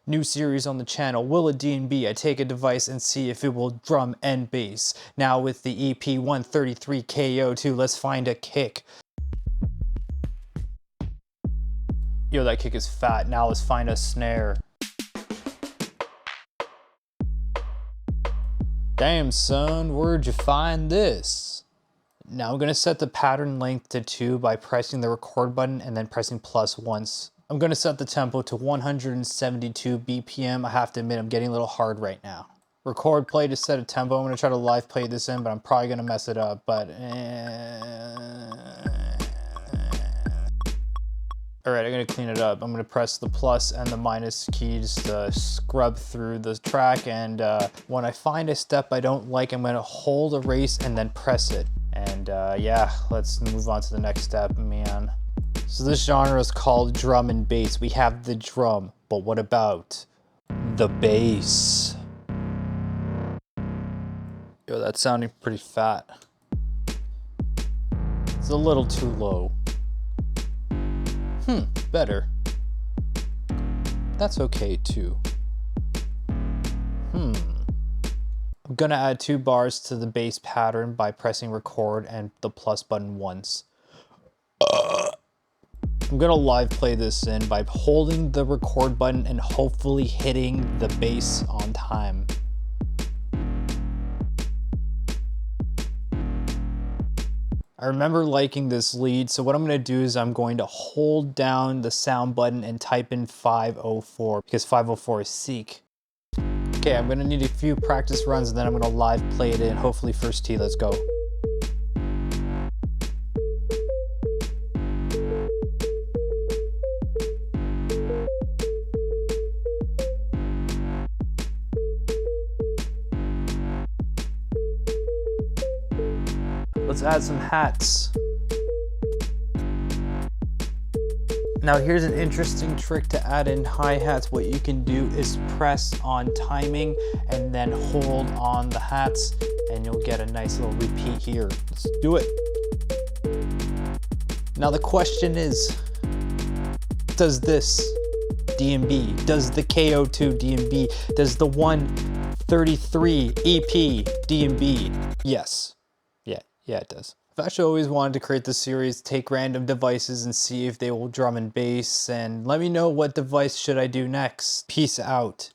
New series on the channel, will a DnB? I take a device and see if it will drum and bass. Now with the EP-133 K.O.II, let's find a kick. Yo, that kick is fat. Now let's find a snare. Damn son, where'd you find this? Now I'm gonna set the pattern length to 2 by pressing the record button and then pressing plus once. I'm gonna set the tempo to 172 BPM. I have to admit I'm getting a little hard right now. Record play to set a tempo. I'm gonna try to live play this in, but I'm probably gonna mess it up, but all right, I'm gonna clean it up. I'm gonna press the plus and the minus keys to scrub through the track, and when I find a step I don't like, I'm gonna hold erase and then press it. And yeah, let's move on to the next step, man. So this genre is called drum and bass. We have the drum, but what about the bass? Yo, that's sounding pretty fat. It's a little too low. Better. That's okay too. I'm gonna add 2 bars to the bass pattern by pressing record and the plus button once. I'm gonna live play this in by holding the record button and hopefully hitting the bass on time. I remember liking this lead, so what I'm gonna do is I'm going to hold down the sound button and type in 504 because 504 is seek. Okay, I'm gonna need a few practice runs and then I'm gonna live play it in. Hopefully first tee, let's go. Let's add some hats. Now here's an interesting trick to add in hi-hats. What you can do is press on timing and then hold on the hats and you'll get a nice little repeat here. Let's do it. Now the question is, does this DnB, does the K.O.II DnB, does the 133 EP DnB? Yes. Yeah, it does. I've actually always wanted to create this series, take random devices and see if they will drum and bass, and let me know what device should I do next. Peace out.